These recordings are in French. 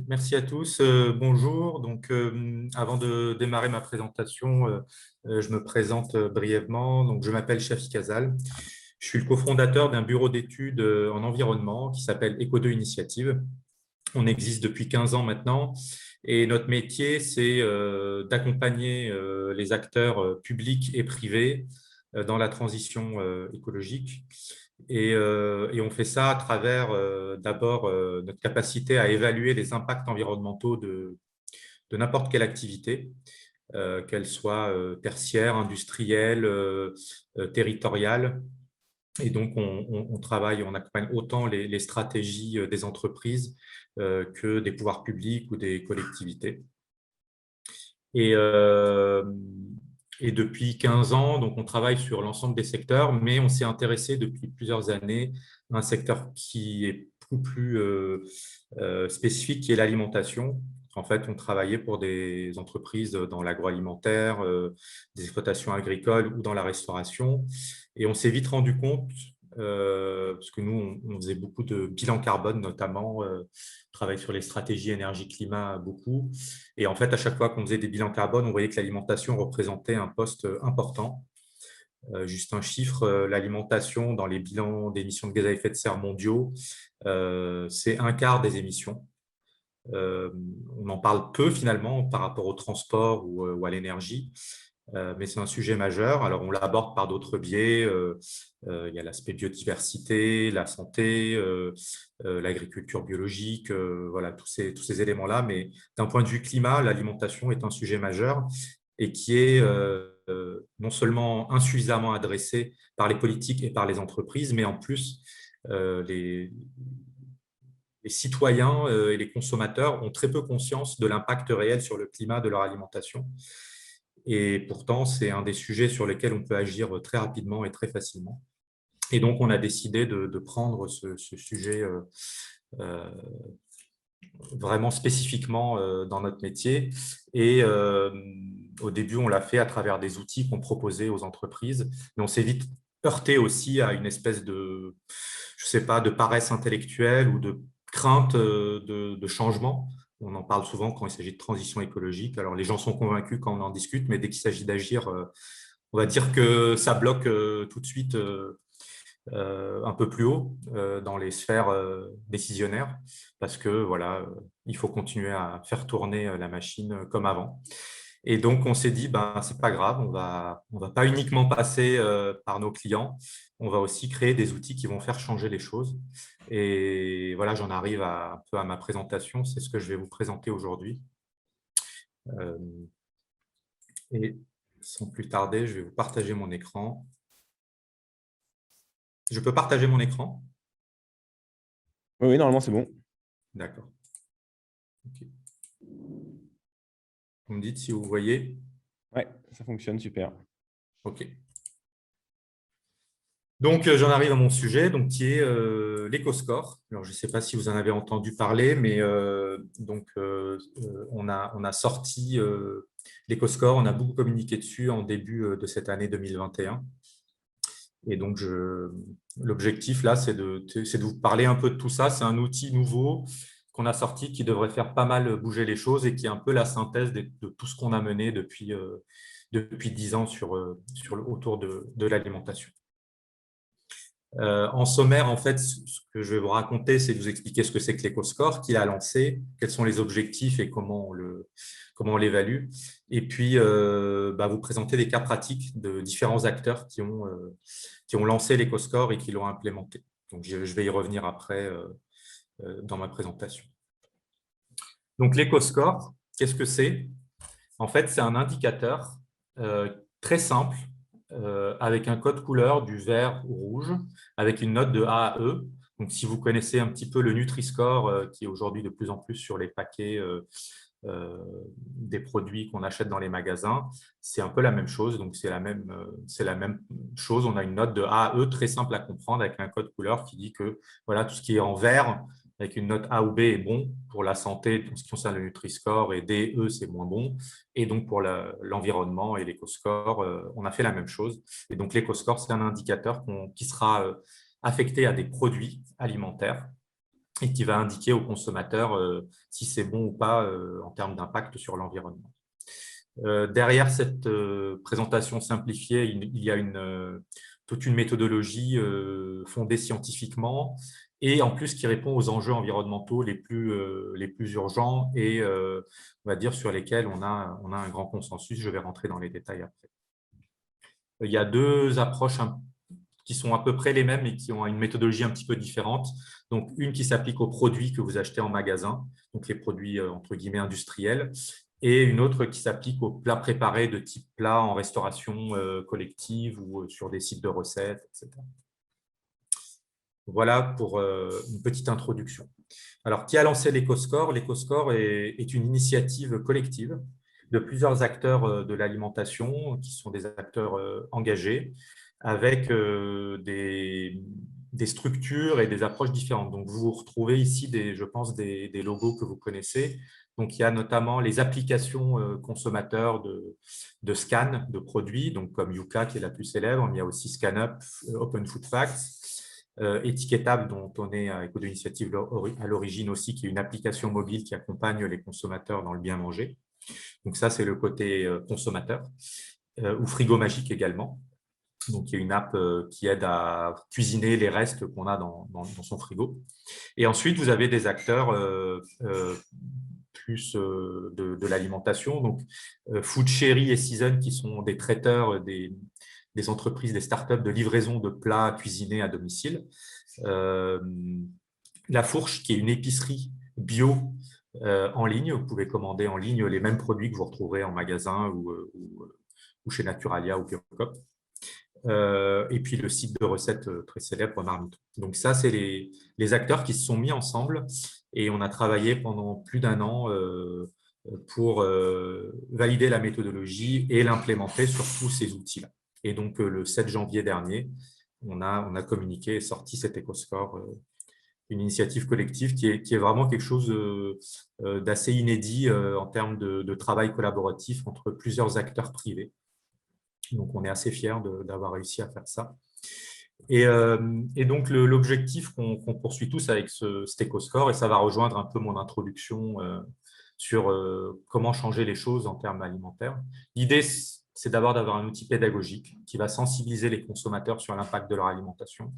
merci à tous. Bonjour. Donc, avant de démarrer ma présentation, je me présente brièvement. Donc, je m'appelle Shafiq Kazal. Je suis le cofondateur d'un bureau d'études en environnement qui s'appelle Eco2 Initiative. On existe depuis 15 ans maintenant et notre métier, c'est d'accompagner les acteurs publics et privés dans la transition écologique. Et on fait ça à travers d'abord notre capacité à évaluer les impacts environnementaux de n'importe quelle activité, qu'elle soit tertiaire, industrielle, territoriale. Et donc, on travaille, on accompagne autant les stratégies des entreprises que des pouvoirs publics ou des collectivités. Et, euh, et depuis 15 ans, donc on travaille sur l'ensemble des secteurs, mais on s'est intéressé depuis plusieurs années à un secteur qui est beaucoup plus spécifique, qui est l'alimentation. En fait, on travaillait pour des entreprises dans l'agroalimentaire, des exploitations agricoles ou dans la restauration. Et on s'est vite rendu compte, parce que nous, on faisait beaucoup de bilan carbone notamment, on travaille sur les stratégies énergie-climat beaucoup. Et en fait, à chaque fois qu'on faisait des bilans carbone, on voyait que l'alimentation représentait un poste important. Juste un chiffre, l'alimentation dans les bilans d'émissions de gaz à effet de serre mondiaux, c'est un quart des émissions. On en parle peu finalement par rapport au transport ou à l'énergie, mais c'est un sujet majeur. Alors on l'aborde par d'autres biais. Il y a l'aspect biodiversité, la santé, l'agriculture biologique, voilà, tous ces éléments-là. Mais d'un point de vue climat, l'alimentation est un sujet majeur et qui est non seulement insuffisamment adressé par les politiques et par les entreprises, mais en plus, les citoyens et les consommateurs ont très peu conscience de l'impact réel sur le climat de leur alimentation. Et pourtant, c'est un des sujets sur lesquels on peut agir très rapidement et très facilement. Et donc, on a décidé de prendre ce sujet vraiment spécifiquement dans notre métier. Et au début, on l'a fait à travers des outils qu'on proposait aux entreprises, mais on s'est vite heurté aussi à une espèce de, je sais pas, de paresse intellectuelle ou de crainte de changement. On en parle souvent quand il s'agit de transition écologique. Alors, les gens sont convaincus quand on en discute, mais dès qu'il s'agit d'agir, on va dire que ça bloque tout de suite un peu plus haut dans les sphères décisionnaires, parce que voilà, il faut continuer à faire tourner la machine comme avant. Et donc, on s'est dit, ben, c'est pas grave, on va pas uniquement passer par nos clients, on va aussi créer des outils qui vont faire changer les choses. Et voilà, j'en arrive un peu à ma présentation, c'est ce que je vais vous présenter aujourd'hui. Euh, et sans plus tarder, je vais vous partager mon écran. Je peux partager mon écran? Oui, oui, normalement, c'est bon. D'accord. Ok. Vous me dites si vous voyez. Ouais, ça fonctionne, super. OK. Donc, j'en arrive à mon sujet, donc, qui est l'éco-score. Alors, je ne sais pas si vous en avez entendu parler, mais on a sorti l'éco-score, on a beaucoup communiqué dessus en début de cette année 2021. Et donc, l'objectif, là, c'est de vous parler un peu de tout ça. C'est un outil nouveau qu'on a sorti qui devrait faire pas mal bouger les choses et qui est un peu la synthèse de tout ce qu'on a mené depuis 10 ans autour de l'alimentation. En sommaire, en fait, ce que je vais vous raconter, c'est de vous expliquer ce que c'est que l'éco-score, qui l'a lancé, quels sont les objectifs et comment on l'évalue. Et puis, vous présenter des cas pratiques de différents acteurs qui ont lancé l'éco-score et qui l'ont implémenté. Donc, je vais y revenir après dans ma présentation. Donc, l'éco-score, qu'est-ce que c'est? En fait, c'est un indicateur très simple avec un code couleur du vert au rouge, avec une note de A à E. Donc, si vous connaissez un petit peu le Nutri-Score, qui est aujourd'hui de plus en plus sur les paquets des produits qu'on achète dans les magasins, c'est un peu la même chose. Donc, c'est la même chose. On a une note de A à E très simple à comprendre avec un code couleur qui dit que voilà, tout ce qui est en vert avec une note A ou B est bon pour la santé en ce qui concerne le Nutri-Score et D, E, c'est moins bon. Et donc, pour l'environnement et l'éco-score, on a fait la même chose. Et donc, l'éco-score, c'est un indicateur qui sera affecté à des produits alimentaires et qui va indiquer au consommateur si c'est bon ou pas en termes d'impact sur l'environnement. Derrière cette présentation simplifiée, il y a toute une méthodologie fondée scientifiquement et en plus qui répond aux enjeux environnementaux les plus urgents et on va dire sur lesquels on a un grand consensus. Je vais rentrer dans les détails après. Il y a deux approches qui sont à peu près les mêmes et qui ont une méthodologie un petit peu différente. Donc, une qui s'applique aux produits que vous achetez en magasin, donc les produits entre guillemets industriels, et une autre qui s'applique aux plats préparés de type plat en restauration collective ou sur des sites de recettes, etc. Voilà pour une petite introduction. Alors, qui a lancé l'EcoScore? L'EcoScore est une initiative collective de plusieurs acteurs de l'alimentation qui sont des acteurs engagés avec des structures et des approches différentes. Donc, vous retrouvez ici, je pense, des logos que vous connaissez. Donc, il y a notamment les applications consommateurs de scan de produits, donc comme Yuka qui est la plus célèbre. Il y a aussi ScanUp, Open Food Facts, Étiquetable, dont on est à Éco d'Initiative à l'origine aussi, qui est une application mobile qui accompagne les consommateurs dans le bien manger. Donc ça, c'est le côté consommateur. Ou Frigo Magique également. Donc, il y a une app qui aide à cuisiner les restes qu'on a dans son frigo. Et ensuite, vous avez des acteurs plus de l'alimentation. Donc, Food Cherry et Season, qui sont des traiteurs, des entreprises, des startups de livraison de plats cuisinés à domicile. La Fourche, qui est une épicerie bio en ligne. Vous pouvez commander en ligne les mêmes produits que vous retrouverez en magasin ou chez Naturalia ou Biocop. Et puis le site de recettes très célèbre Marmite. Donc ça, c'est les acteurs qui se sont mis ensemble et on a travaillé pendant plus d'1 an pour valider la méthodologie et l'implémenter sur tous ces outils-là. Et donc le 7 janvier dernier, on a communiqué et sorti cet EcoScore, une initiative collective qui est vraiment quelque chose d'assez inédit en termes de travail collaboratif entre plusieurs acteurs privés. Donc, on est assez fiers d'avoir réussi à faire ça. Et donc, l'objectif qu'on poursuit tous avec cet EcoScore, et ça va rejoindre un peu mon introduction sur comment changer les choses en termes alimentaires. L'idée, c'est d'abord d'avoir un outil pédagogique qui va sensibiliser les consommateurs sur l'impact de leur alimentation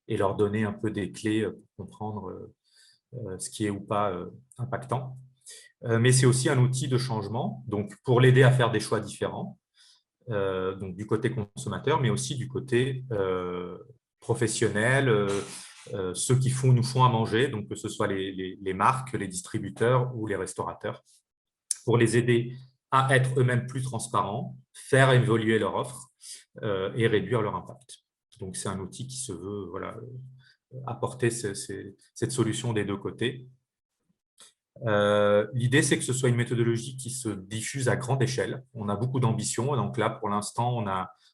et leur donner un peu des clés pour comprendre ce qui est ou pas impactant. Mais c'est aussi un outil de changement, donc pour l'aider à faire des choix différents. Donc du côté consommateur, mais aussi du côté professionnel, ceux qui nous font à manger, donc que ce soit les marques, les distributeurs ou les restaurateurs, pour les aider à être eux-mêmes plus transparents, faire évoluer leur offre et réduire leur impact. Donc c'est un outil qui se veut apporter cette solution des deux côtés. L'idée, c'est que ce soit une méthodologie qui se diffuse à grande échelle. On a beaucoup d'ambition. Donc là, pour l'instant,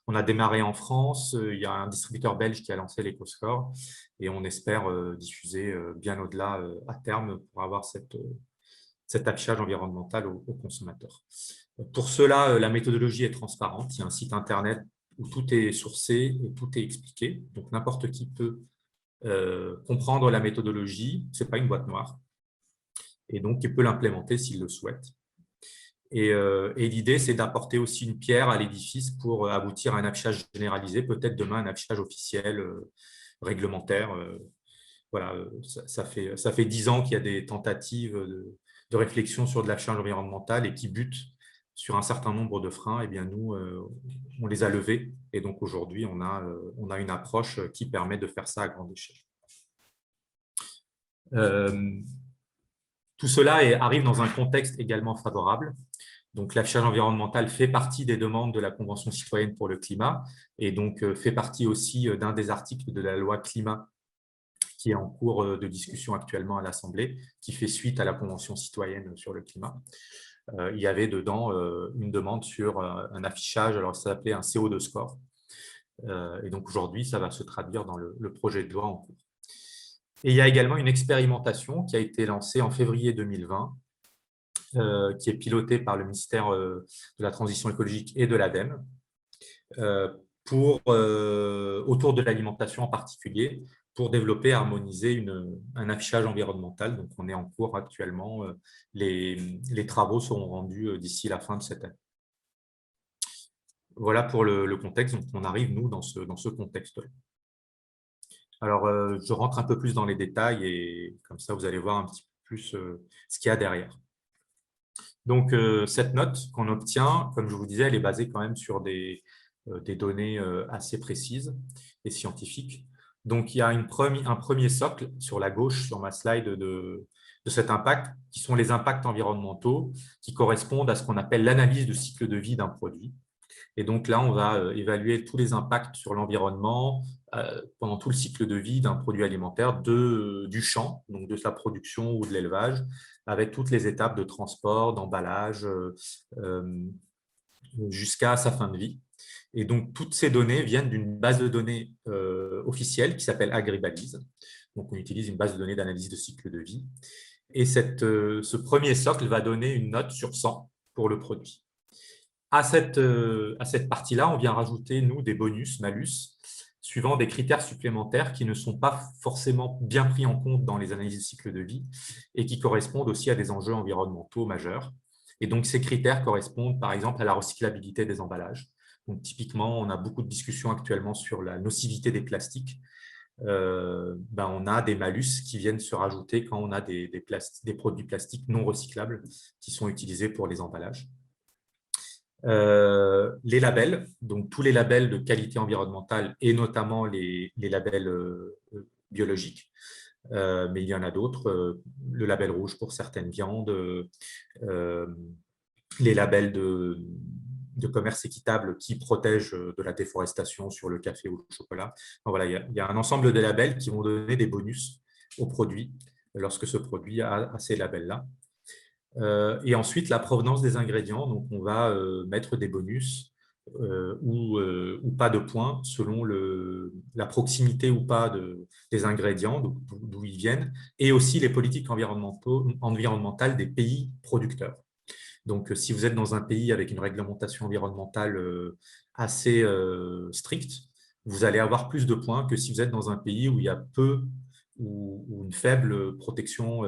on a démarré en France. Il y a un distributeur belge qui a lancé l'EcoScore et on espère diffuser bien au-delà à terme pour avoir cet affichage environnemental aux consommateurs. Pour cela, la méthodologie est transparente. Il y a un site internet où tout est sourcé et tout est expliqué. Donc, n'importe qui peut comprendre la méthodologie. Ce n'est pas une boîte noire. Et donc, il peut l'implémenter s'il le souhaite. Et l'idée, c'est d'apporter aussi une pierre à l'édifice pour aboutir à un affichage généralisé, peut-être demain un affichage officiel, réglementaire. Voilà, ça fait 10 ans qu'il y a des tentatives de réflexion sur de l'affichage environnemental et qui butent sur un certain nombre de freins. Eh bien, nous, on les a levés. Et donc, aujourd'hui, on a une approche qui permet de faire ça à grande échelle. Tout cela arrive dans un contexte également favorable. Donc, l'affichage environnemental fait partie des demandes de la Convention citoyenne pour le climat et donc fait partie aussi d'un des articles de la loi climat qui est en cours de discussion actuellement à l'Assemblée, qui fait suite à la Convention citoyenne sur le climat. Il y avait dedans une demande sur un affichage, alors ça s'appelait un CO2 score. Et donc, aujourd'hui, ça va se traduire dans le projet de loi en cours. Et il y a également une expérimentation qui a été lancée en février 2020, qui est pilotée par le ministère de la Transition écologique et de l'ADEME, autour de l'alimentation en particulier, pour développer et harmoniser un affichage environnemental. Donc, on est en cours actuellement. Les travaux seront rendus d'ici la fin de cette année. Voilà pour le contexte. Donc, on arrive, nous, dans ce contexte-là. Alors, je rentre un peu plus dans les détails et comme ça, vous allez voir un petit peu plus ce qu'il y a derrière. Donc, cette note qu'on obtient, comme je vous disais, elle est basée quand même sur des données assez précises et scientifiques. Donc, il y a un premier socle sur la gauche, sur ma slide, de cet impact, qui sont les impacts environnementaux qui correspondent à ce qu'on appelle l'analyse de cycle de vie d'un produit. Et donc là, on va évaluer tous les impacts sur l'environnement pendant tout le cycle de vie d'un produit alimentaire, du champ, donc de sa production ou de l'élevage, avec toutes les étapes de transport, d'emballage, jusqu'à sa fin de vie. Et donc, toutes ces données viennent d'une base de données officielle qui s'appelle Agribalise. Donc, on utilise une base de données d'analyse de cycle de vie. Et ce premier socle va donner une note sur 100 pour le produit. À cette partie-là, on vient rajouter, nous, des bonus, malus, suivant des critères supplémentaires qui ne sont pas forcément bien pris en compte dans les analyses de cycle de vie et qui correspondent aussi à des enjeux environnementaux majeurs. Et donc, ces critères correspondent, par exemple, à la recyclabilité des emballages. Donc, typiquement, on a beaucoup de discussions actuellement sur la nocivité des plastiques. On a des malus qui viennent se rajouter quand on a des produits plastiques non recyclables qui sont utilisés pour les emballages. Les labels, donc tous les labels de qualité environnementale et notamment les labels biologiques, mais il y en a d'autres, le label rouge pour certaines viandes, les labels de commerce équitable qui protègent de la déforestation sur le café ou le chocolat. Donc voilà, il y a un ensemble de labels qui vont donner des bonus au produit lorsque ce produit a ces labels-là. Et ensuite, la provenance des ingrédients. Donc, on va mettre des bonus ou pas de points selon la proximité ou pas des ingrédients, d'où ils viennent, et aussi les politiques environnementales des pays producteurs. Donc, si vous êtes dans un pays avec une réglementation environnementale assez stricte, vous allez avoir plus de points que si vous êtes dans un pays où il y a peu ou une faible protection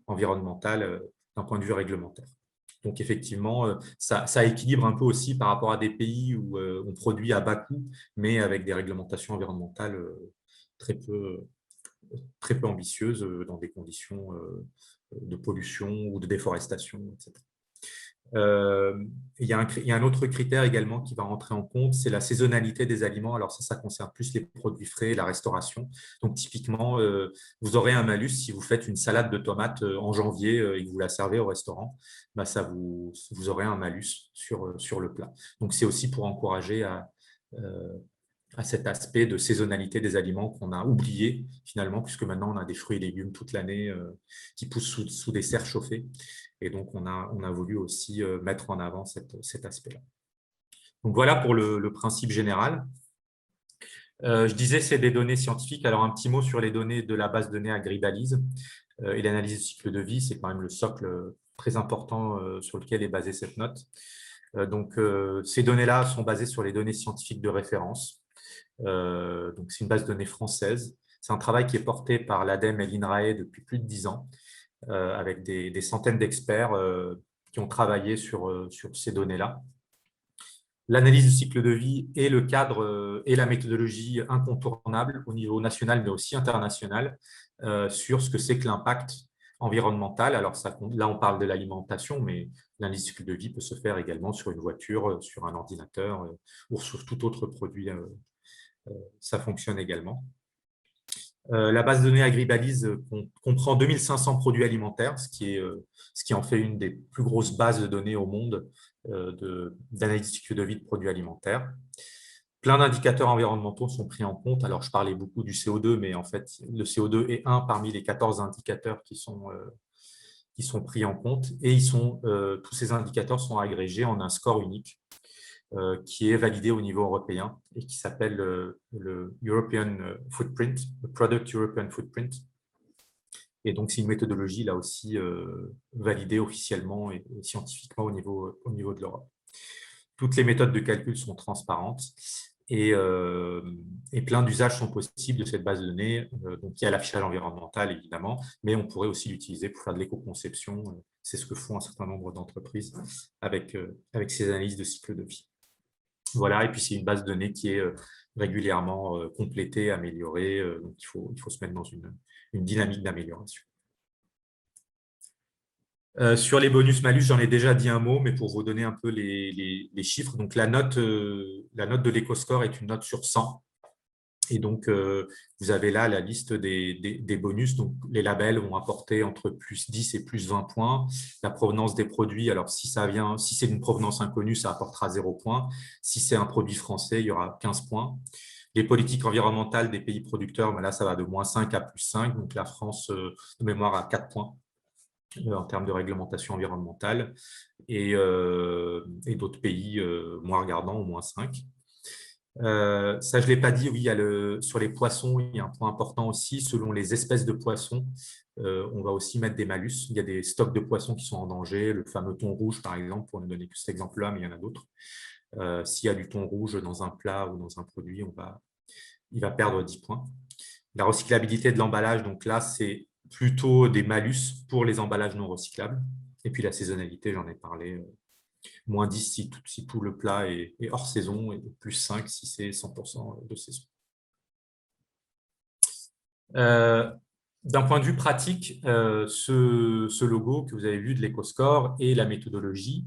environnementale d'un point de vue réglementaire. Donc, effectivement, ça équilibre un peu aussi par rapport à des pays où on produit à bas coût, mais avec des réglementations environnementales très peu ambitieuses dans des conditions de pollution ou de déforestation, etc. Il y a un autre critère également qui va rentrer en compte, c'est la saisonnalité des aliments. Alors ça concerne plus les produits frais, la restauration. Donc typiquement, vous aurez un malus si vous faites une salade de tomates en janvier et que vous la servez au restaurant, vous aurez un malus sur le plat. Donc c'est aussi pour encourager à cet aspect de saisonnalité des aliments qu'on a oublié finalement, puisque maintenant on a des fruits et légumes toute l'année qui poussent sous des serres chauffées. Et donc, on a voulu aussi mettre en avant cet aspect-là. Donc, voilà pour le principe général. Je disais, c'est des données scientifiques. Alors, un petit mot sur les données de la base de données Agribalise et l'analyse du cycle de vie. C'est quand même le socle très important sur lequel est basée cette note. Donc, ces données-là sont basées sur les données scientifiques de référence. Donc, c'est une base de données française. C'est un travail qui est porté par l'ADEME et l'INRAE depuis plus de 10 ans. Avec des centaines d'experts qui ont travaillé sur ces données-là. L'analyse du cycle de vie est le cadre et la méthodologie incontournable au niveau national, mais aussi international, sur ce que c'est que l'impact environnemental. Alors là, on parle de l'alimentation, mais l'analyse du cycle de vie peut se faire également sur une voiture, sur un ordinateur ou sur tout autre produit. Ça fonctionne également. La base de données Agribalise comprend 2500 produits alimentaires, ce qui en fait une des plus grosses bases de données au monde d'analyse du cycle de vie de produits alimentaires. Plein d'indicateurs environnementaux sont pris en compte. Alors, je parlais beaucoup du CO2, mais en fait, le CO2 est un parmi les 14 indicateurs qui sont pris en compte. Et tous ces indicateurs sont agrégés en un score unique qui est validé au niveau européen et qui s'appelle le European Footprint, le Product European Footprint. Et donc, c'est une méthodologie là aussi validée officiellement et scientifiquement au niveau de l'Europe. Toutes les méthodes de calcul sont transparentes et plein d'usages sont possibles de cette base de données. Donc, il y a l'affichage environnemental, évidemment, mais on pourrait aussi l'utiliser pour faire de l'éco-conception. C'est ce que font un certain nombre d'entreprises avec ces analyses de cycle de vie. Voilà, et puis c'est une base de données qui est régulièrement complétée, améliorée. Donc, il faut se mettre dans une dynamique d'amélioration. Sur les bonus-malus, j'en ai déjà dit un mot, mais pour vous donner un peu les chiffres. Donc, la note de l'EcoScore est une note sur 100. Et donc, vous avez là la liste des bonus. Donc, les labels vont apporter entre plus 10 et plus 20 points. La provenance des produits, alors si c'est une provenance inconnue, ça apportera 0 points. Si c'est un produit français, il y aura 15 points. Les politiques environnementales des pays producteurs, ben là, ça va de moins 5 à plus 5. Donc, la France, de mémoire, a 4 points en termes de réglementation environnementale. Et d'autres pays moins regardants, au moins 5. Ça, je ne l'ai pas dit, oui, sur les poissons, il y a un point important aussi. Selon les espèces de poissons, on va aussi mettre des malus. Il y a des stocks de poissons qui sont en danger, le fameux thon rouge, par exemple, pour ne donner que cet exemple-là, mais il y en a d'autres. S'il y a du thon rouge dans un plat ou dans un produit, il va perdre 10 points. La recyclabilité de l'emballage, donc là, c'est plutôt des malus pour les emballages non recyclables. Et puis la saisonnalité, j'en ai parlé. Moins 10 si tout le plat est hors saison, et plus 5 si c'est 100% de saison. D'un point de vue pratique, ce logo que vous avez vu de l'EcoScore et la méthodologie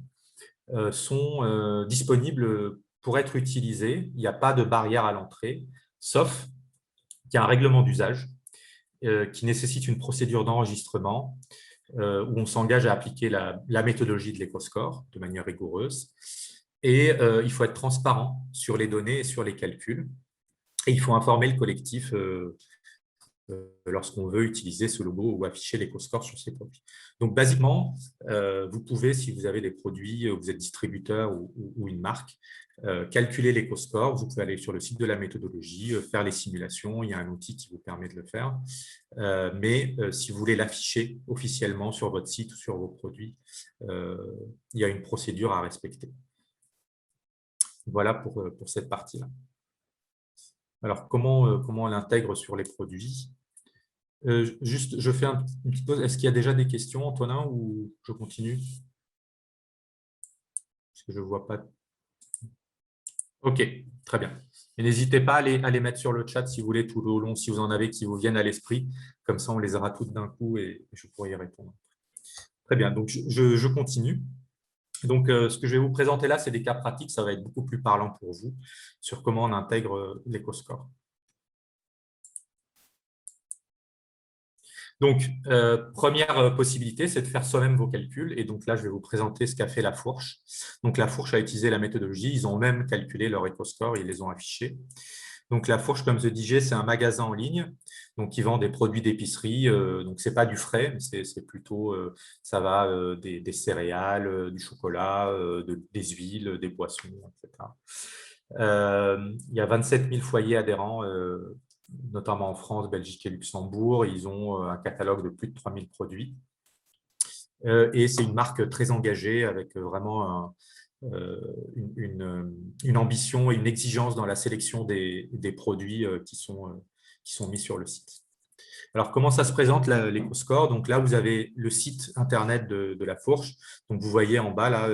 sont disponibles pour être utilisés. Il n'y a pas de barrière à l'entrée, sauf qu'il y a un règlement d'usage qui nécessite une procédure d'enregistrement où on s'engage à appliquer la méthodologie de l'EcoScore de manière rigoureuse. Et il faut être transparent sur les données et sur les calculs. Et il faut informer le collectif lorsqu'on veut utiliser ce logo ou afficher l'EcoScore sur ces produits. Donc, basiquement, vous pouvez, si vous avez des produits, vous êtes distributeur ou une marque, calculer l'EcoScore. Vous pouvez aller sur le site de la méthodologie, faire les simulations. Il y a un outil qui vous permet de le faire. Mais si vous voulez l'afficher officiellement sur votre site ou sur vos produits, il y a une procédure à respecter. Voilà pour cette partie-là. Alors, comment on l'intègre sur les produits? Juste, je fais une petite pause. Est-ce qu'il y a déjà des questions, Antonin, ou je continue? Parce que je ne vois pas. OK, très bien. Et n'hésitez pas à les mettre sur le chat si vous voulez tout au long, si vous en avez qui vous viennent à l'esprit. Comme ça, on les aura toutes d'un coup et je pourrai y répondre. Très bien, donc je continue. Donc, ce que je vais vous présenter là, c'est des cas pratiques. Ça va être beaucoup plus parlant pour vous sur comment on intègre l'EcoScore. Donc, première possibilité, c'est de faire soi-même vos calculs. Et donc là, je vais vous présenter ce qu'a fait La Fourche. Donc, La Fourche a utilisé la méthodologie. Ils ont même calculé leur EcoScore. Ils les ont affichés. Donc, La Fourche, comme je disais, c'est un magasin en ligne. Donc, ils vendent des produits d'épicerie. Donc, ce n'est pas du frais, mais c'est plutôt, ça va des céréales, du chocolat, des huiles, des boissons, etc. Il y a 27 000 foyers adhérents, notamment en France, Belgique et Luxembourg. Ils ont un catalogue de plus de 3000 produits. Et c'est une marque très engagée avec vraiment une ambition et une exigence dans la sélection des produits qui sont mis sur le site. Alors, comment ça se présente l'EcoScore? Donc là, vous avez le site internet de La Fourche. Donc, vous voyez en bas, là,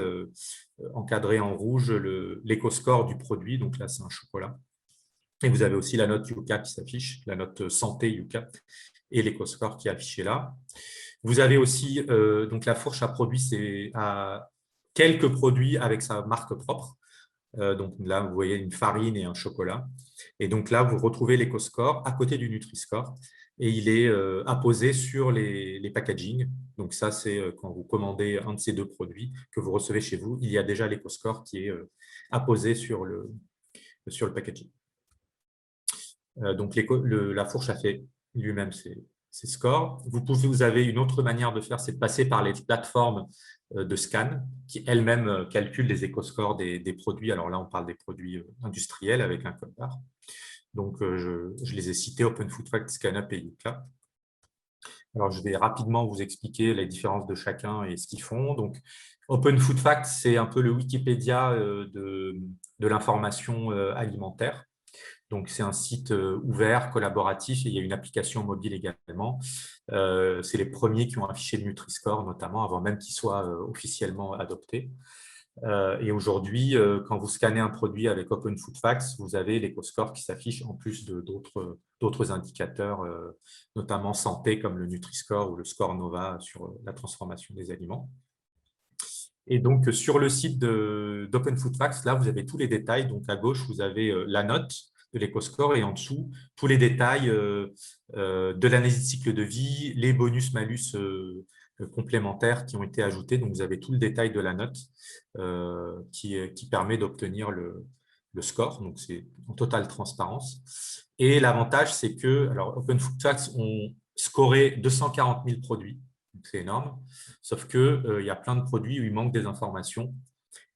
encadré en rouge, l'EcoScore du produit. Donc là, c'est un chocolat. Et vous avez aussi la note Yuka qui s'affiche, la note santé Yuka et l'EcoScore qui est affiché là. Vous avez aussi, donc La Fourche a produit quelques produits avec sa marque propre. Donc là, vous voyez une farine et un chocolat. Et donc là, vous retrouvez l'EcoScore à côté du Nutri-Score. Et il est apposé sur les packaging. Donc ça, c'est quand vous commandez un de ces deux produits que vous recevez chez vous, il y a déjà l'EcoScore qui est apposé sur le packaging. Donc La Fourche a fait lui-même ses scores. Vous avez une autre manière de faire, c'est de passer par les plateformes de scan qui elles-mêmes calculent les éco-scores des produits. Alors là, on parle des produits industriels avec un code barre. Donc, je les ai cités, Open Food Fact, ScanUp et Yuka. Alors, je vais rapidement vous expliquer les différences de chacun et ce qu'ils font. Donc, Open Food Facts, c'est un peu le Wikipédia de l'information alimentaire. Donc, c'est un site ouvert, collaboratif, et il y a une application mobile également. C'est les premiers qui ont affiché le Nutri-Score, notamment, avant même qu'il soit officiellement adopté. Et aujourd'hui, quand vous scannez un produit avec Open Food Facts, vous avez l'éco-score qui s'affiche en plus d'autres indicateurs, notamment santé, comme le Nutri-Score ou le score Nova sur la transformation des aliments. Et donc, sur le site d'Open Food Facts, là, vous avez tous les détails. Donc, à gauche, vous avez la note de l'éco-score et en dessous, tous les détails de l'analyse de cycle de vie, les bonus-malus complémentaires qui ont été ajoutés. Donc, vous avez tout le détail de la note qui permet d'obtenir le score. Donc, c'est en totale transparence. Et l'avantage, c'est que alors, Open Food Facts ont scoré 240 000 produits. C'est énorme. Sauf qu'il y a plein de produits où il manque des informations.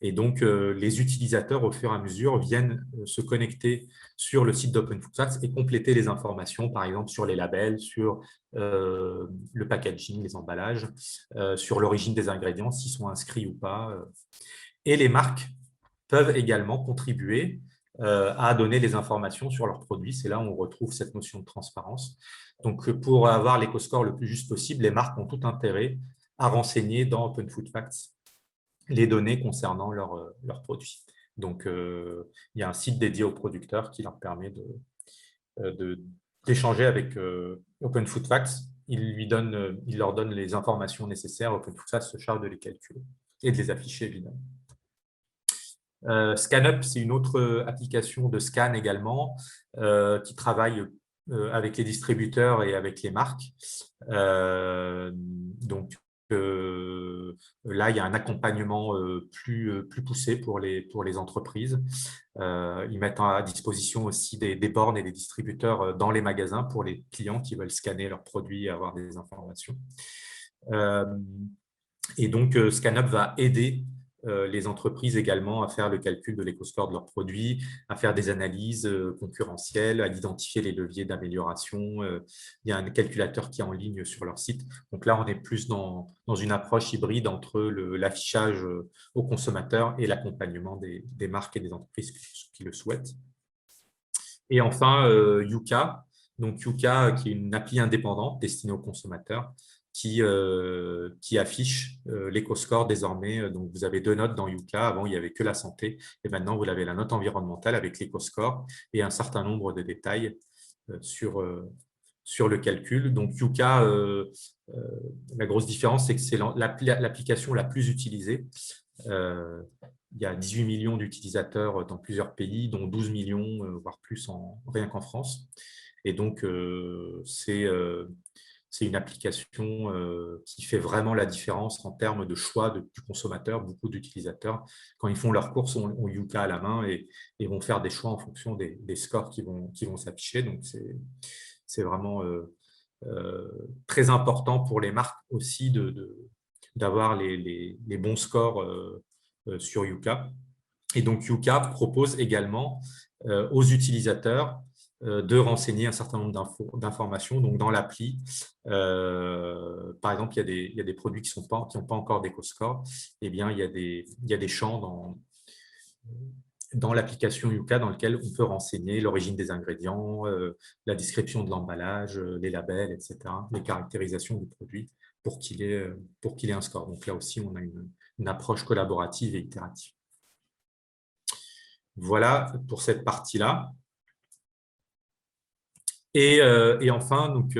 Et donc, les utilisateurs, au fur et à mesure, viennent se connecter sur le site d'Open Food Facts et compléter les informations, par exemple, sur les labels, sur le packaging, les emballages, sur l'origine des ingrédients, s'ils sont inscrits ou pas. Et les marques peuvent également contribuer à donner les informations sur leurs produits. C'est là où on retrouve cette notion de transparence. Donc, pour avoir l'éco-score le plus juste possible, les marques ont tout intérêt à renseigner dans Open Food Facts les données concernant leurs produits. Donc, il y a un site dédié aux producteurs qui leur permet d'échanger avec Open Food Facts. Il leur donne les informations nécessaires. Open Food Facts se charge de les calculer et de les afficher, évidemment. ScanUp, c'est une autre application de scan également qui travaille avec les distributeurs et avec les marques. Donc, là, il y a un accompagnement plus poussé pour les entreprises. Ils mettent à disposition aussi des bornes et des distributeurs dans les magasins pour les clients qui veulent scanner leurs produits et avoir des informations. Et donc, ScanUp va aider les entreprises également à faire le calcul de l'éco-score de leurs produits, à faire des analyses concurrentielles, à identifier les leviers d'amélioration. Il y a un calculateur qui est en ligne sur leur site. Donc là, on est plus dans une approche hybride entre l'affichage aux consommateurs et l'accompagnement des marques et des entreprises qui le souhaitent. Et enfin, Yuka. Donc Yuka, qui est une appli indépendante destinée aux consommateurs, qui affiche l'éco-score désormais. Donc, vous avez 2 notes dans Yuka. Avant, il n'y avait que la santé. Et maintenant, vous avez la note environnementale avec l'éco-score et un certain nombre de détails sur le calcul. Donc, Yuka, la grosse différence, c'est que c'est l'application la plus utilisée. Il y a 18 millions d'utilisateurs dans plusieurs pays, dont 12 millions, voire plus, rien qu'en France. Et donc, c'est une application qui fait vraiment la différence en termes de choix du consommateur. Beaucoup d'utilisateurs, quand ils font leurs courses, ont Yuka à la main et vont faire des choix en fonction des scores qui vont s'afficher. Donc, c'est vraiment très important pour les marques aussi d'avoir les bons scores sur Yuka. Et donc, Yuka propose également aux utilisateurs de renseigner un certain nombre d'informations. Donc, dans l'appli, par exemple, il y a des produits qui n'ont pas encore d'éco-score. Eh bien, il y a des champs dans l'application Yuka dans lequel on peut renseigner l'origine des ingrédients, la description de l'emballage, les labels, etc., les caractérisations du produit pour qu'il ait un score. Donc là aussi, on a une approche collaborative et itérative. Voilà pour cette partie-là. Et enfin, donc,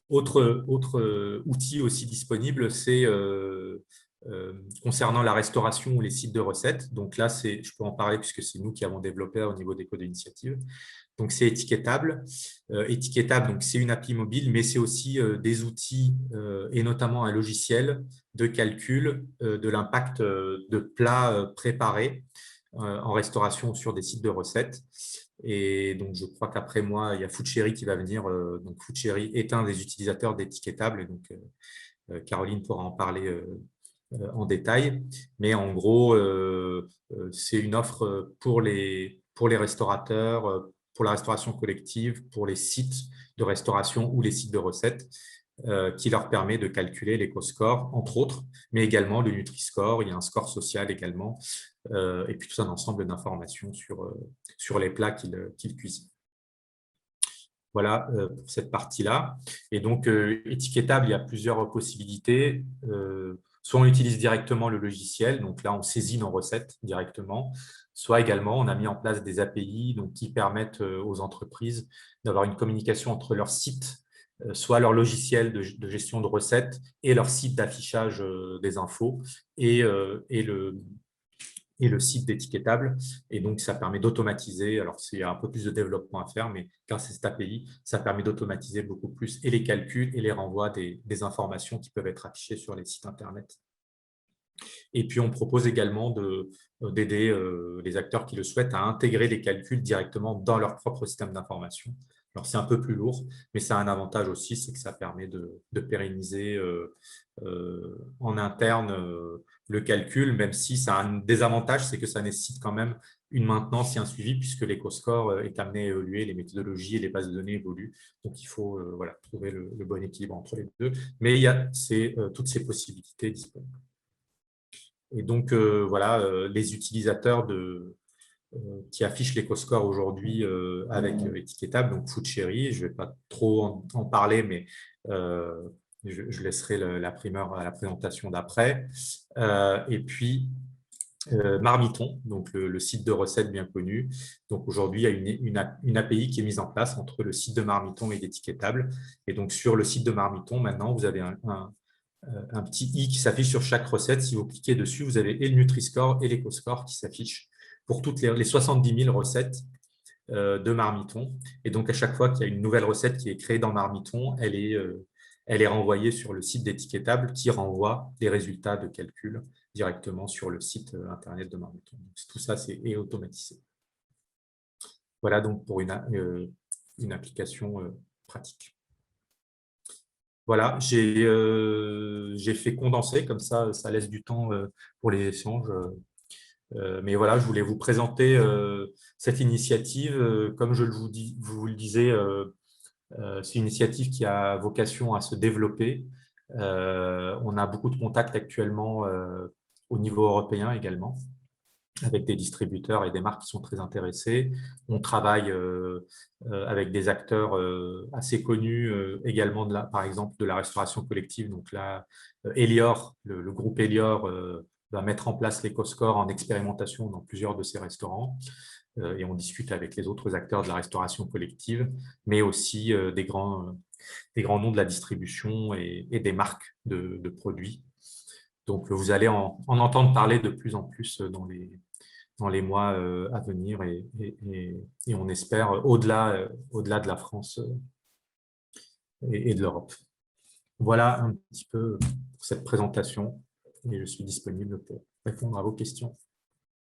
autre outil aussi disponible, c'est concernant la restauration ou les sites de recettes. Donc là, je peux en parler puisque c'est nous qui avons développé au niveau des codes d'initiative. Donc, c'est étiquetable. Étiquetable, donc c'est une appli mobile, mais c'est aussi des outils et notamment un logiciel de calcul de l'impact de plats préparés en restauration sur des sites de recettes. Et donc, je crois qu'après moi, il y a Foodcherry qui va venir. Donc, Foodcherry est un des utilisateurs d'étiquetables. Et donc, Caroline pourra en parler en détail. Mais en gros, c'est une offre pour les restaurateurs, pour la restauration collective, pour les sites de restauration ou les sites de recettes, qui leur permet de calculer l'éco-score, entre autres, mais également le Nutri-Score. Il y a un score social également, et puis tout un ensemble d'informations sur les plats qu'ils cuisinent. Voilà pour cette partie-là. Et donc, étiquetable, il y a plusieurs possibilités. Soit on utilise directement le logiciel, donc là, on saisit nos recettes directement. Soit également, on a mis en place des API donc, qui permettent aux entreprises d'avoir une communication entre leur site, soit leur logiciel de gestion de recettes et leur site d'affichage des infos et le site d'étiquetable. Et donc, ça permet d'automatiser. Alors, il y a un peu plus de développement à faire, mais grâce à cette API, ça permet d'automatiser beaucoup plus et les calculs et les renvois des informations qui peuvent être affichées sur les sites Internet. Et puis, on propose également d'aider les acteurs qui le souhaitent à intégrer les calculs directement dans leur propre système d'information. Alors, c'est un peu plus lourd, mais ça a un avantage aussi, c'est que ça permet de pérenniser en interne le calcul, même si ça a un désavantage, c'est que ça nécessite quand même une maintenance et un suivi, puisque l'éco-score est amené à évoluer, les méthodologies et les bases de données évoluent. Donc, il faut trouver le bon équilibre entre les deux. Mais il y a toutes ces possibilités disponibles. Et donc, les utilisateurs qui affichent l'éco-score aujourd'hui avec étiquetable, donc Foodcherry, je ne vais pas trop en parler, mais je laisserai la primeur à la présentation d'après. Et puis, Marmiton, donc le site de recettes bien connu. Donc aujourd'hui, il y a une API qui est mise en place entre le site de Marmiton et l'étiquetable. Et donc sur le site de Marmiton, maintenant, vous avez un petit i qui s'affiche sur chaque recette. Si vous cliquez dessus, vous avez et le Nutri-Score et l'Eco-Score qui s'affichent pour toutes les 70 000 recettes de Marmiton. Et donc, à chaque fois qu'il y a une nouvelle recette qui est créée dans Marmiton, elle est renvoyée sur le site d'étiquetable qui renvoie les résultats de calcul directement sur le site Internet de Marmiton. Donc, tout ça, est automatisé. Voilà donc pour une application pratique. Voilà, j'ai fait condenser, comme ça laisse du temps pour les échanges. Mais voilà, je voulais vous présenter cette initiative. Comme je vous le disais, c'est une initiative qui a vocation à se développer. On a beaucoup de contacts actuellement au niveau européen également, avec des distributeurs et des marques qui sont très intéressés. On travaille avec des acteurs assez connus également, par exemple, de la restauration collective. Donc là, Elior, le groupe Elior va mettre en place l'éco-score en expérimentation dans plusieurs de ses restaurants. Et on discute avec les autres acteurs de la restauration collective, mais aussi des grands noms de la distribution et des marques de produits. Donc, vous allez en entendre parler de plus en plus dans les mois à venir et on espère au-delà de la France et de l'Europe. Voilà un petit peu pour cette présentation et je suis disponible pour répondre à vos questions.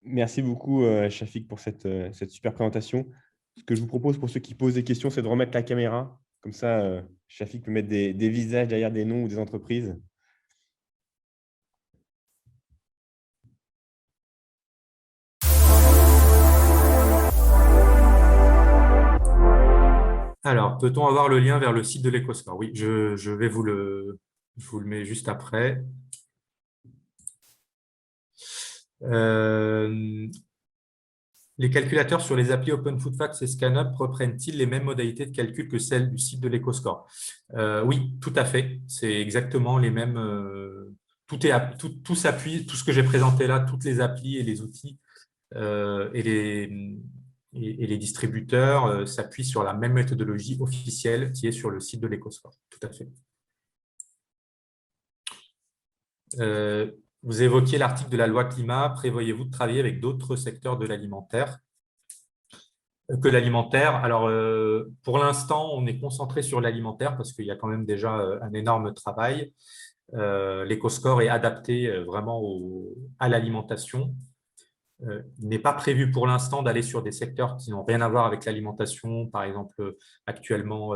Merci beaucoup, Shafik, pour cette super présentation. Ce que je vous propose pour ceux qui posent des questions, c'est de remettre la caméra. Comme ça, Shafik peut mettre des visages derrière des noms ou des entreprises. Alors, peut-on avoir le lien vers le site de l'EcoScore? Oui, je vais vous le mets juste après. Les calculateurs sur les applis OpenFoodFacts et ScanUp reprennent-ils les mêmes modalités de calcul que celles du site de l'EcoScore? Oui, tout à fait. C'est exactement les mêmes. Tout s'appuie, tout ce que j'ai présenté là, toutes les applis et les outils et les distributeurs s'appuient sur la même méthodologie officielle qui est sur le site de l'EcoScore. Tout à fait. Vous évoquiez l'article de la loi climat. Prévoyez-vous de travailler avec d'autres secteurs de l'alimentaire que l'alimentaire? Alors, pour l'instant, on est concentré sur l'alimentaire parce qu'il y a quand même déjà un énorme travail. L'EcoScore est adapté vraiment à l'alimentation. Il n'est pas prévu pour l'instant d'aller sur des secteurs qui n'ont rien à voir avec l'alimentation. Par exemple, actuellement,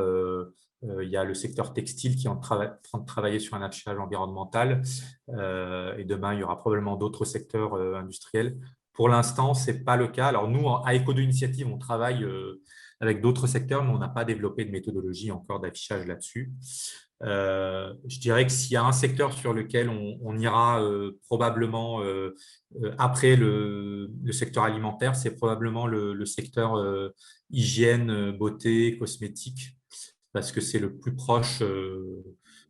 il y a le secteur textile qui est en train de travailler sur un affichage environnemental. Et demain, il y aura probablement d'autres secteurs industriels. Pour l'instant, ce n'est pas le cas. Alors nous, à Eco2 Initiative, on travaille avec d'autres secteurs, mais on n'a pas développé de méthodologie encore d'affichage là-dessus. Je dirais que s'il y a un secteur sur lequel on ira probablement après le secteur alimentaire, c'est probablement le secteur hygiène, beauté, cosmétique, parce que c'est le plus proche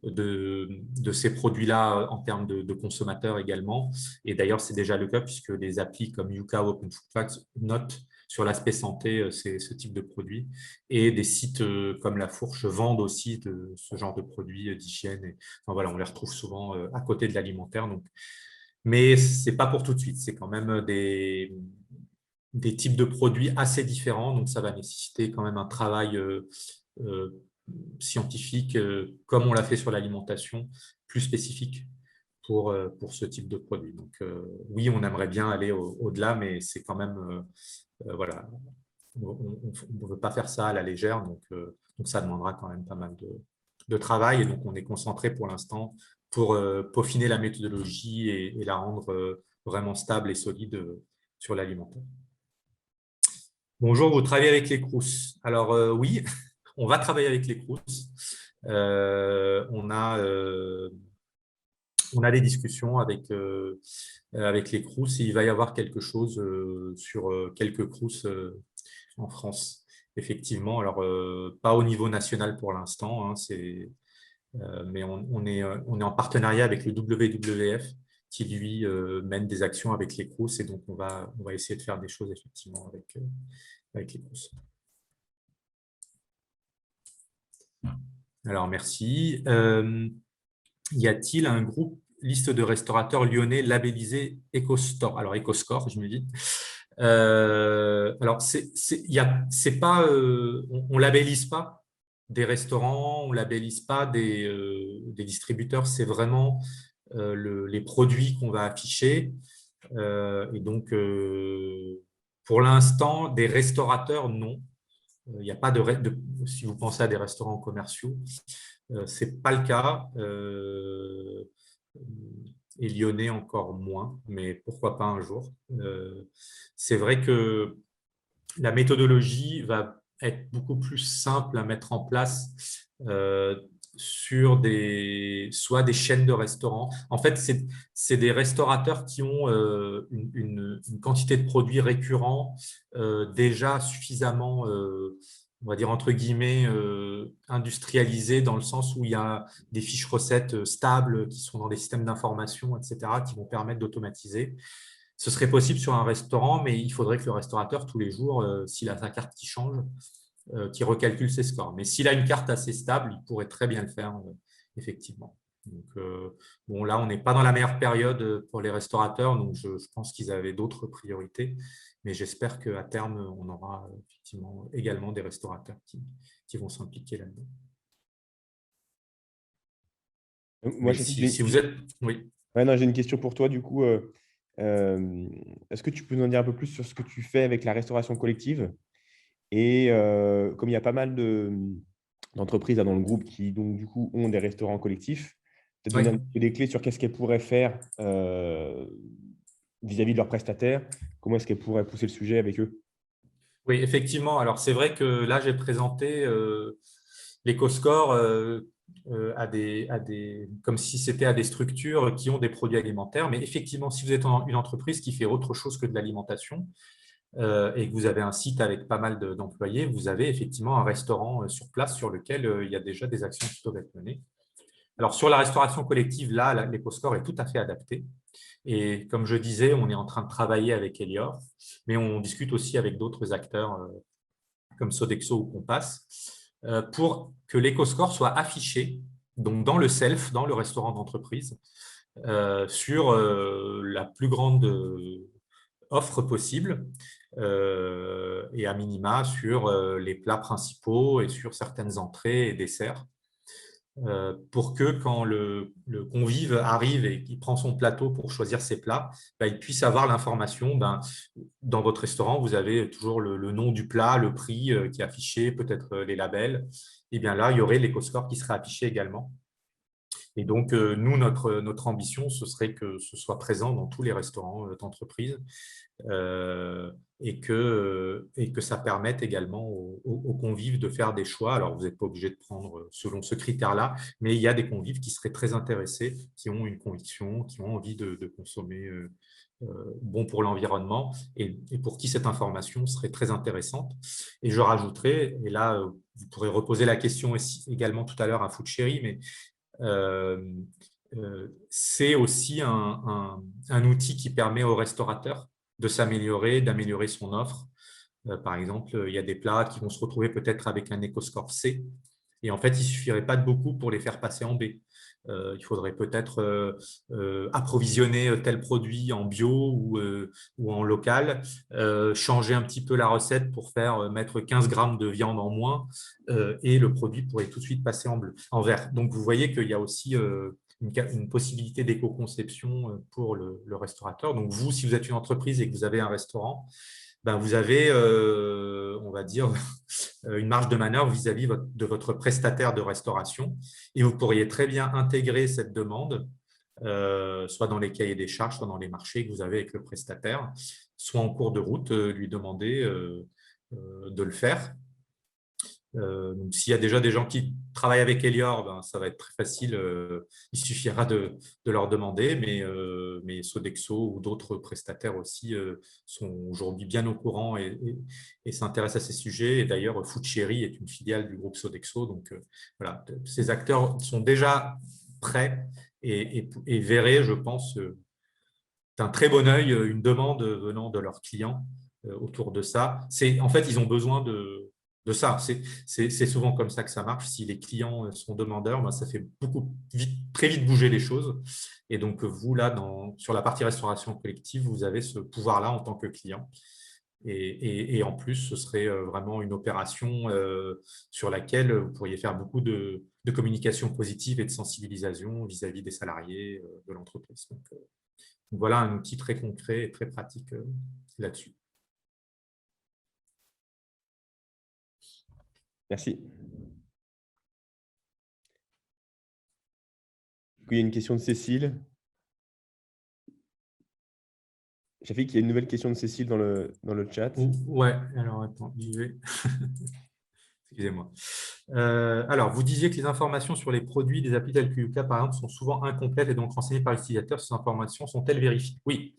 de ces produits-là en termes de consommateurs également. Et d'ailleurs, c'est déjà le cas puisque les applis comme Yuka ou Open Food Facts notent sur l'aspect santé ce type de produits. Et des sites comme La Fourche vendent aussi ce genre de produits d'hygiène. Enfin, voilà, on les retrouve souvent à côté de l'alimentaire. Mais ce n'est pas pour tout de suite. C'est quand même des types de produits assez différents. Donc, ça va nécessiter quand même un travail euh, scientifique, comme on l'a fait sur l'alimentation, plus spécifique pour ce type de produit. Donc, oui, on aimerait bien aller au-delà, mais c'est quand même, voilà, on ne veut pas faire ça à la légère, donc ça demandera quand même pas mal de travail. Et donc, on est concentré pour l'instant pour peaufiner la méthodologie et la rendre vraiment stable et solide sur l'alimentaire. Bonjour, vous travaillez avec les CROUS. Alors oui, on va travailler avec les CROUS. On a des discussions avec les CROUS et il va y avoir quelque chose sur quelques CROUS en France. Effectivement, alors pas au niveau national pour l'instant, hein, mais on est en partenariat avec le WWF qui, lui, mène des actions avec les CROUS et donc on va essayer de faire des choses effectivement avec les CROUS. Alors, merci. Y a-t-il un groupe liste de restaurateurs lyonnais labellisés EcoStore? Alors, EcoScore, je me dis. Alors, c'est pas, on labellise pas des restaurants, on labellise pas des distributeurs, c'est vraiment les produits qu'on va afficher. Et donc, pour l'instant, des restaurateurs, non. Il n'y a pas si vous pensez à des restaurants commerciaux, ce n'est pas le cas. Et lyonnais encore moins, mais pourquoi pas un jour. C'est vrai que la méthodologie va être beaucoup plus simple à mettre en place sur soit des chaînes de restaurants. En fait, c'est des restaurateurs qui ont une quantité de produits récurrents déjà suffisamment, on va dire entre guillemets, industrialisés dans le sens où il y a des fiches recettes stables qui sont dans des systèmes d'information, etc., qui vont permettre d'automatiser. Ce serait possible sur un restaurant, mais il faudrait que le restaurateur, tous les jours, s'il a sa carte qui change, qui recalcule ses scores. Mais s'il a une carte assez stable, il pourrait très bien le faire, effectivement. Donc, bon, là, on n'est pas dans la meilleure période pour les restaurateurs, donc je pense qu'ils avaient d'autres priorités, mais j'espère qu'à terme, on aura effectivement également des restaurateurs qui vont s'impliquer là-dedans. Moi, si vous êtes… Oui. Ouais, non, j'ai une question pour toi, du coup. Est-ce que tu peux nous en dire un peu plus sur ce que tu fais avec la restauration collective? Et comme il y a pas mal d'entreprises dans le groupe qui, donc, du coup, ont des restaurants collectifs, peut-être donner un peu des clés sur qu'est-ce qu'elles pourraient faire vis-à-vis de leurs prestataires, comment est-ce qu'elles pourraient pousser le sujet avec eux? Oui, effectivement. Alors, c'est vrai que là, j'ai présenté l'EcoScore comme si c'était à des structures qui ont des produits alimentaires. Mais effectivement, si vous êtes une entreprise qui fait autre chose que de l'alimentation et que vous avez un site avec pas mal d'employés, vous avez effectivement un restaurant sur place sur lequel il y a déjà des actions qui peuvent être menées. Alors, sur la restauration collective, là, l'EcoScore est tout à fait adapté. Et comme je disais, on est en train de travailler avec Elior, mais on discute aussi avec d'autres acteurs comme Sodexo ou Compass, pour que l'EcoScore soit affiché donc dans le self, dans le restaurant d'entreprise, sur la plus grande offre possible et à minima sur les plats principaux et sur certaines entrées et desserts. Pour que quand le convive arrive et qu'il prend son plateau pour choisir ses plats, il puisse avoir l'information. Dans votre restaurant, vous avez toujours le nom du plat, le prix qui est affiché, peut-être les labels. Et bien là, il y aurait l'EcoScore qui serait affiché également. Et donc, nous, notre ambition, ce serait que ce soit présent dans tous les restaurants d'entreprise et que ça permette également aux convives de faire des choix. Alors, vous n'êtes pas obligé de prendre selon ce critère-là, mais il y a des convives qui seraient très intéressés, qui ont une conviction, qui ont envie de consommer bon pour l'environnement et pour qui cette information serait très intéressante. Et je rajouterai, et là, vous pourrez reposer la question également tout à l'heure à Food Cherry, mais c'est aussi un outil qui permet aux restaurateurs de s'améliorer, d'améliorer son offre. Par exemple, il y a des plats qui vont se retrouver peut-être avec un éco-score C. Et en fait, il ne suffirait pas de beaucoup pour les faire passer en B. Il faudrait peut-être approvisionner tel produit en bio ou en local, changer un petit peu la recette pour faire mettre 15 grammes de viande en moins et le produit pourrait tout de suite passer en vert. Donc, vous voyez qu'il y a aussi une possibilité d'éco-conception pour le restaurateur. Donc, vous, si vous êtes une entreprise et que vous avez un restaurant, ben, vous avez, on va dire, une marge de manœuvre vis-à-vis de votre prestataire de restauration et vous pourriez très bien intégrer cette demande, soit dans les cahiers des charges, soit dans les marchés que vous avez avec le prestataire, soit en cours de route, lui demander de le faire. Donc, s'il y a déjà des gens qui travaillent avec Elior, ben, ça va être très facile. Il suffira de leur demander, mais Sodexo ou d'autres prestataires aussi sont aujourd'hui bien au courant et s'intéressent à ces sujets. Et d'ailleurs, Food Cherry est une filiale du groupe Sodexo. Donc, voilà, ces acteurs sont déjà prêts et verraient, je pense, d'un très bon œil une demande venant de leurs clients autour de ça. En fait, ils ont besoin de ça. C'est souvent comme ça que ça marche. Si les clients sont demandeurs, ben, ça fait très vite bouger les choses. Et donc, vous, là, sur la partie restauration collective, vous avez ce pouvoir-là en tant que client. Et en plus, ce serait vraiment une opération sur laquelle vous pourriez faire beaucoup de communication positive et de sensibilisation vis-à-vis des salariés de l'entreprise. Donc, voilà un outil très concret et très pratique là-dessus. Merci. Il y a une question de Cécile. Shafik, il y a une nouvelle question de Cécile dans le chat. Ouais, alors attends, j'y vais. Excusez-moi. Alors, vous disiez que les informations sur les produits des applis tels que Yuka, par exemple, sont souvent incomplètes et donc renseignées par l'utilisateur. Ces informations sont-elles vérifiées? Oui.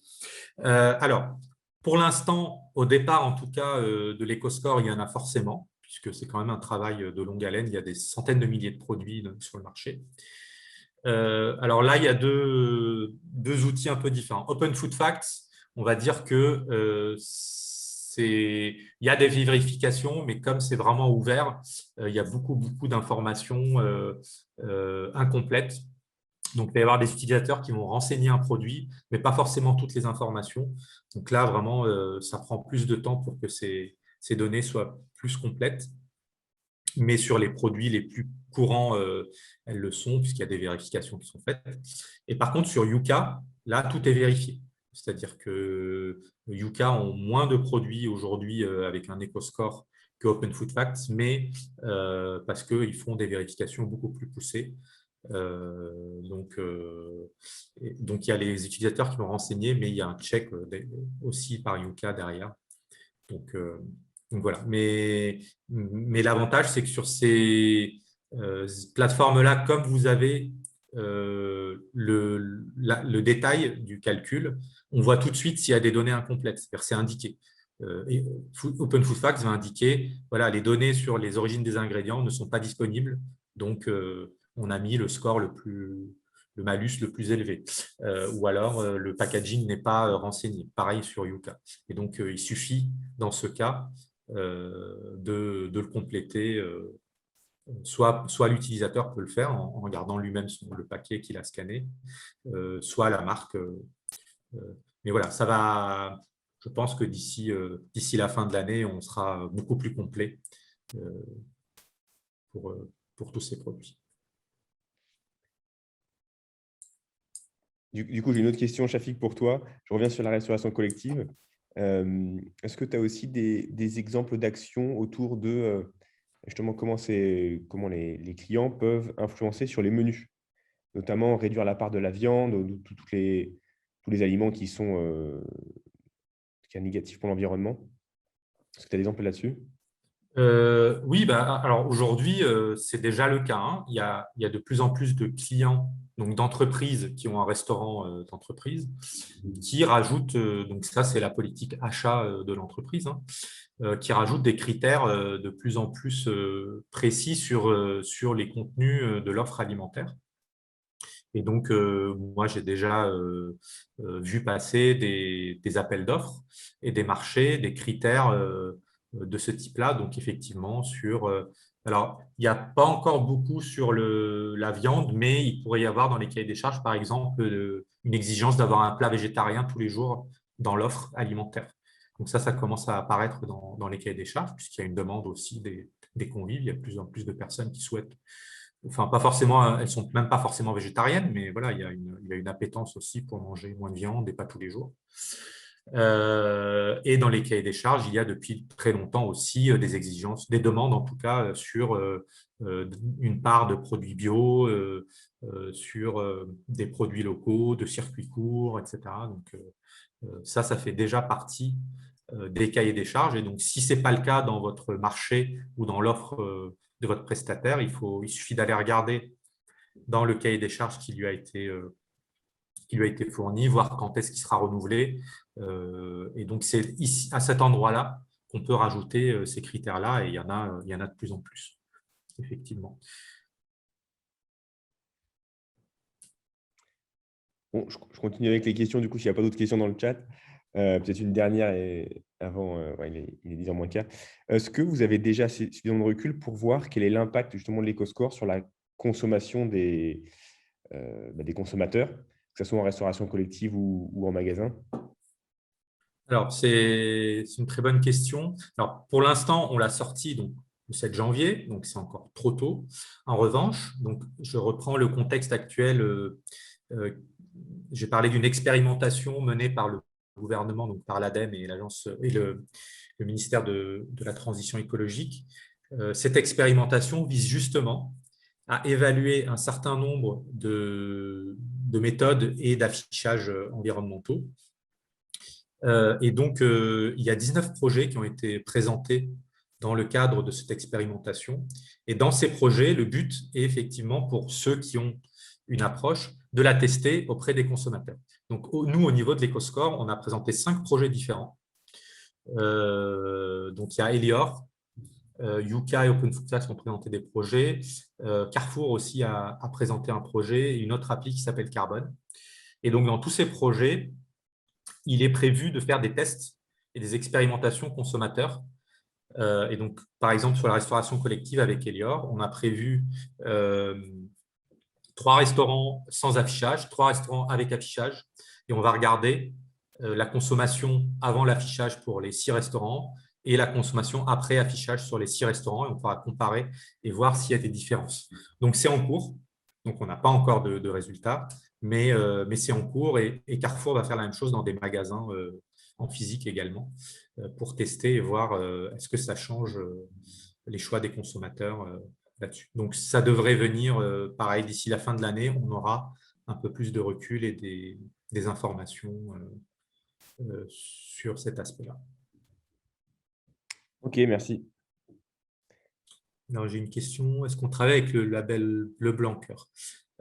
Alors, pour l'instant, au départ, en tout cas, de l'éco-score, il y en a forcément, puisque c'est quand même un travail de longue haleine. Il y a des centaines de milliers de produits sur le marché. Alors là, il y a deux outils un peu différents. Open Food Facts, on va dire que il y a des vérifications, mais comme c'est vraiment ouvert, il y a beaucoup d'informations incomplètes. Donc, il va y avoir des utilisateurs qui vont renseigner un produit, mais pas forcément toutes les informations. Donc là, vraiment, ça prend plus de temps pour que ces données soient plus complètes. Mais sur les produits les plus courants, elles le sont, puisqu'il y a des vérifications qui sont faites. Et par contre, sur Yuka, là, tout est vérifié. C'est-à-dire que Yuka ont moins de produits aujourd'hui avec un EcoScore que Open Food Facts, mais parce qu'ils font des vérifications beaucoup plus poussées. Donc, il y a les utilisateurs qui vont renseigner, mais il y a un check aussi par Yuka derrière. Donc voilà. Mais l'avantage, c'est que sur ces plateformes-là, comme vous avez le détail du calcul, on voit tout de suite s'il y a des données incomplètes. C'est-à-dire c'est indiqué. Open Food Facts va indiquer voilà, les données sur les origines des ingrédients ne sont pas disponibles. Donc, on a mis le score le malus le plus élevé. Ou alors, le packaging n'est pas renseigné. Pareil sur Yuka. Et donc, il suffit, dans ce cas, de le compléter. Soit l'utilisateur peut le faire en regardant lui-même le paquet qu'il a scanné, soit la marque. Mais voilà, ça va. Je pense que d'ici la fin de l'année, on sera beaucoup plus complet pour tous ces produits. Du coup, j'ai une autre question, Shafik, pour toi. Je reviens sur la restauration collective. Est-ce que tu as aussi des exemples d'actions autour de justement comment les clients peuvent influencer sur les menus, notamment réduire la part de la viande ou tous les aliments qui sont négatifs pour l'environnement. Est-ce que tu as des exemples là-dessus? Oui, alors aujourd'hui, c'est déjà le cas, hein. Il y a de plus en plus de clients, donc d'entreprises qui ont un restaurant d'entreprise, qui rajoutent, donc ça c'est la politique achat de l'entreprise, hein, qui rajoute des critères de plus en plus précis sur les contenus de l'offre alimentaire. Et donc, moi, j'ai déjà vu passer des appels d'offres et des marchés, des critères de ce type-là. Donc, effectivement, alors, il n'y a pas encore beaucoup sur la viande, mais il pourrait y avoir dans les cahiers des charges, par exemple, une exigence d'avoir un plat végétarien tous les jours dans l'offre alimentaire. Donc ça commence à apparaître dans les cahiers des charges, puisqu'il y a une demande aussi des convives. Il y a de plus en plus de personnes qui souhaitent, enfin, pas forcément, elles sont même pas forcément végétariennes, mais voilà, il y a une appétence aussi pour manger moins de viande et pas tous les jours. Et dans les cahiers des charges, il y a depuis très longtemps aussi des exigences, des demandes en tout cas sur une part de produits bio, sur des produits locaux, de circuits courts, etc. Donc ça fait déjà partie des cahiers des charges. Et donc, si ce n'est pas le cas dans votre marché ou dans l'offre de votre prestataire, il suffit d'aller regarder dans le cahier des charges qui lui a été fourni, voir quand est-ce qu'il sera renouvelé. Et donc, c'est ici, à cet endroit-là qu'on peut rajouter ces critères-là, et il y en a de plus en plus, effectivement. Bon, je continue avec les questions, du coup, s'il n'y a pas d'autres questions dans le chat. Peut-être une dernière et avant, il est 10h moins quart. Est-ce que vous avez déjà suffisamment de recul pour voir quel est l'impact justement de l'éco-score sur la consommation des consommateurs, que ce soit en restauration collective ou en magasin? Alors, c'est une très bonne question. Alors, pour l'instant, on l'a sorti donc, le 7 janvier, donc c'est encore trop tôt. En revanche, donc, je reprends le contexte actuel. J'ai parlé d'une expérimentation menée par le gouvernement, donc par l'ADEME et le ministère de la Transition écologique. Cette expérimentation vise justement à évaluer un certain nombre de méthodes et d'affichages environnementaux. Et donc, il y a 19 projets qui ont été présentés dans le cadre de cette expérimentation. Et dans ces projets, le but est effectivement pour ceux qui ont une approche de la tester auprès des consommateurs. Donc, nous, au niveau de l'EcoScore, on a présenté 5 projets différents. Donc, il y a Elior, Yuka et Open Food Tax ont présenté des projets. Carrefour aussi a présenté un projet et une autre appli qui s'appelle Carbone. Et donc, dans tous ces projets, il est prévu de faire des tests et des expérimentations consommateurs. Et donc, par exemple, sur la restauration collective avec Elior, on a prévu 3 restaurants sans affichage, 3 restaurants avec affichage. Et on va regarder la consommation avant l'affichage pour les 6 restaurants et la consommation après affichage sur les 6 restaurants. Et on pourra comparer et voir s'il y a des différences. Donc, c'est en cours. Donc, on n'a pas encore de résultats, mais c'est en cours. Et Carrefour va faire la même chose dans des magasins en physique également pour tester et voir est-ce que ça change les choix des consommateurs là-dessus. Donc, ça devrait venir, pareil, d'ici la fin de l'année, on aura un peu plus de recul et des informations sur cet aspect-là. Ok, merci. J'ai une question. Est-ce qu'on travaille avec le label Bleu Blanc Cœur?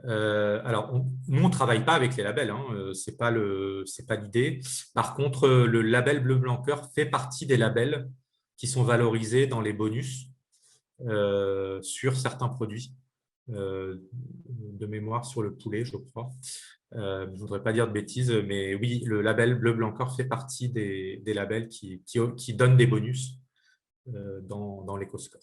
Alors, nous, on ne travaille pas avec les labels, hein, ce n'est pas l'idée. Par contre, le label Bleu Blanc Cœur fait partie des labels qui sont valorisés dans les bonus sur certains produits, de mémoire sur le poulet, je crois. Je ne voudrais pas dire de bêtises, mais oui, le label Bleu Blanc Cœur fait partie des labels qui donnent des bonus dans l'EcoScore.